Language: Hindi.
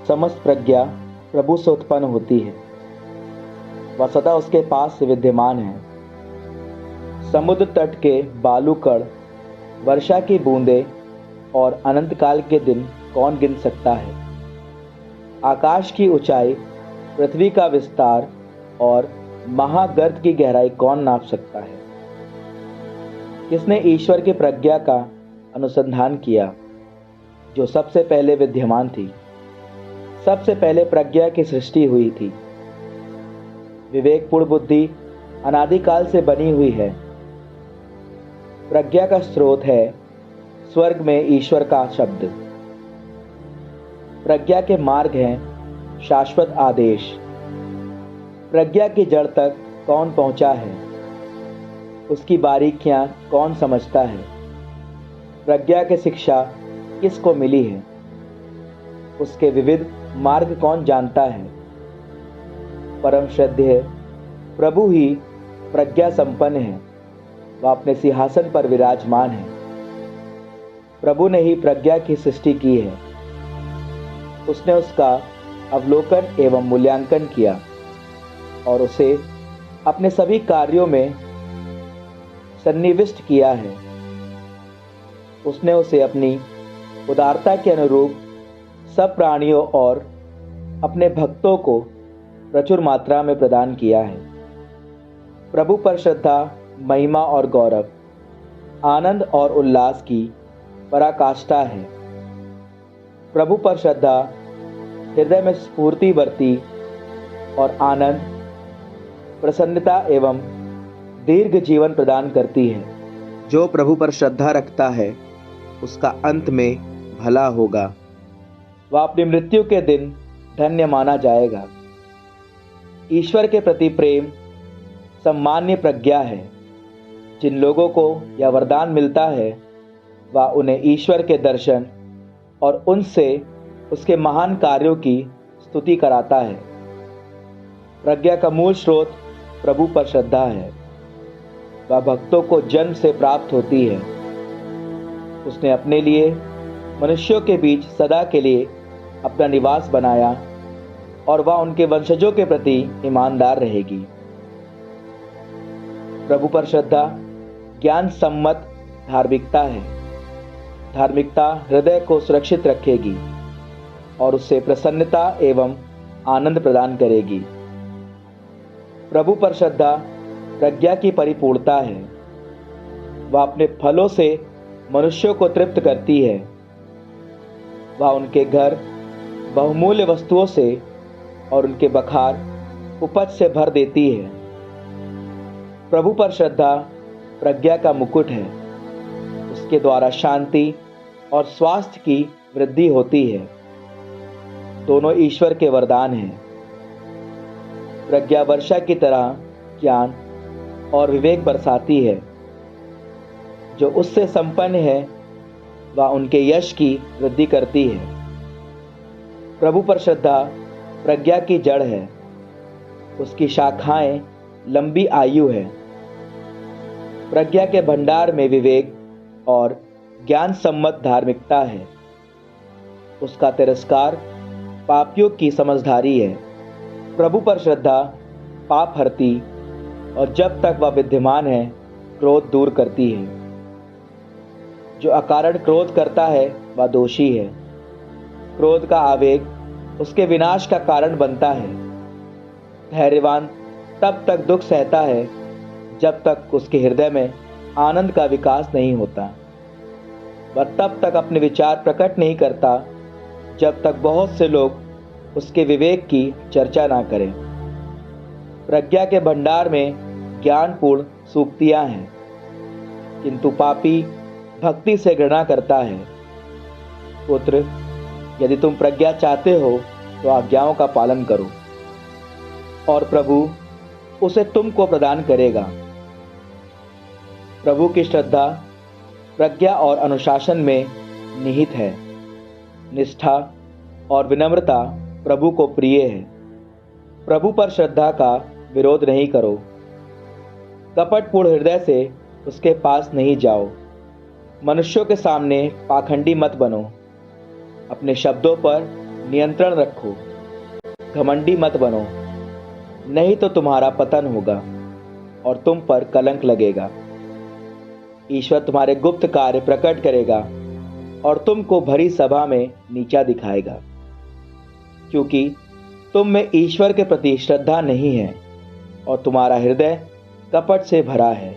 समस्त प्रज्ञा प्रभु से उत्पन्न होती है। वह सदा उसके पास से विद्यमान है। समुद्र तट के बालू कण, वर्षा की बूंदें और अनंत काल के दिन कौन गिन सकता है? आकाश की ऊंचाई, पृथ्वी का विस्तार और महागर्त की गहराई कौन नाप सकता है? किसने ईश्वर की प्रज्ञा का अनुसंधान किया, जो सबसे पहले विद्यमान थी? सबसे पहले प्रज्ञा की सृष्टि हुई थी। विवेकपूर्ण बुद्धि अनादिकाल से बनी हुई है। प्रज्ञा का स्रोत है स्वर्ग में ईश्वर का शब्द। प्रज्ञा के मार्ग हैं शाश्वत आदेश। प्रज्ञा की जड़ तक कौन पहुंचा है? उसकी बारीकियां कौन समझता है? प्रज्ञा की शिक्षा किसको मिली है? उसके विविध मार्ग कौन जानता है? परम श्रद्धेय प्रभु ही प्रज्ञा संपन्न है। वह अपने सिंहासन पर विराजमान है। प्रभु ने ही प्रज्ञा की सृष्टि की है। उसने उसका अवलोकन एवं मूल्यांकन किया और उसे अपने सभी कार्यों में सन्निविष्ट किया है। उसने उसे अपनी उदारता के अनुरूप सब प्राणियों और अपने भक्तों को प्रचुर मात्रा में प्रदान किया है। प्रभु पर श्रद्धा, महिमा और गौरव, आनंद और उल्लास की पराकाष्ठा है। प्रभु पर श्रद्धा हृदय में स्फूर्ति भरती और आनंद, प्रसन्नता एवं दीर्घ जीवन प्रदान करती है। जो प्रभु पर श्रद्धा रखता है उसका अंत में भला होगा। वह अपनी मृत्यु के दिन धन्य माना जाएगा। ईश्वर के प्रति प्रेम सम्मान्य प्रज्ञा है। जिन लोगों को यह वरदान मिलता है वह उन्हें ईश्वर के दर्शन और उनसे उसके महान कार्यों की स्तुति कराता है। प्रज्ञा का मूल स्रोत प्रभु पर श्रद्धा है। वह भक्तों को जन्म से प्राप्त होती है। उसने अपने लिए मनुष्यों के बीच सदा के लिए अपना निवास बनाया और वह उनके वंशजों के प्रति ईमानदार रहेगी। प्रभु पर श्रद्धा ज्ञान सम्मत धार्मिकता है। धार्मिकता हृदय को सुरक्षित रखेगी और उससे प्रसन्नता एवं आनंद प्रदान करेगी। प्रभु पर श्रद्धा प्रज्ञा की परिपूर्णता है। वह अपने फलों से मनुष्यों को तृप्त करती है। वह उनके घर बहुमूल्य वस्तुओं से और उनके बखार उपज से भर देती है। प्रभु पर श्रद्धा प्रज्ञा का मुकुट है। उसके द्वारा शांति और स्वास्थ्य की वृद्धि होती है। दोनों ईश्वर के वरदान हैं। प्रज्ञा वर्षा की तरह ज्ञान और विवेक बरसाती है। जो उससे संपन्न है वह उनके यश की वृद्धि करती है। प्रभु पर श्रद्धा प्रज्ञा की जड़ है। उसकी शाखाएं लंबी आयु है। प्रज्ञा के भंडार में विवेक और ज्ञान सम्मत धार्मिकता है। उसका तिरस्कार पापियों की समझदारी है। प्रभु पर श्रद्धा पाप हरती और जब तक वह विद्यमान है क्रोध दूर करती है। जो अकारण क्रोध करता है वह दोषी है। क्रोध का आवेग उसके विनाश का कारण बनता है। धैर्यवान तब तक दुख सहता है जब तक उसके हृदय में आनंद का विकास नहीं होता। वह तब तक अपने विचार प्रकट नहीं करता जब तक बहुत से लोग उसके विवेक की चर्चा ना करें। प्रज्ञा के भंडार में ज्ञानपूर्ण सूक्तियां हैं, किंतु पापी भक्ति से घृणा करता है। पुत्र, यदि तुम प्रज्ञा चाहते हो तो आज्ञाओं का पालन करो और प्रभु उसे तुमको प्रदान करेगा। प्रभु की श्रद्धा प्रज्ञा और अनुशासन में निहित है। निष्ठा और विनम्रता प्रभु को प्रिय है। प्रभु पर श्रद्धा का विरोध नहीं करो। कपटपूर्ण हृदय से उसके पास नहीं जाओ। मनुष्यों के सामने पाखंडी मत बनो। अपने शब्दों पर नियंत्रण रखो, घमंडी मत बनो, नहीं तो तुम्हारा पतन होगा और तुम पर कलंक लगेगा। ईश्वर तुम्हारे गुप्त कार्य प्रकट करेगा और तुमको भरी सभा में नीचा दिखाएगा, क्योंकि तुम में ईश्वर के प्रति श्रद्धा नहीं है और तुम्हारा हृदय कपट से भरा है।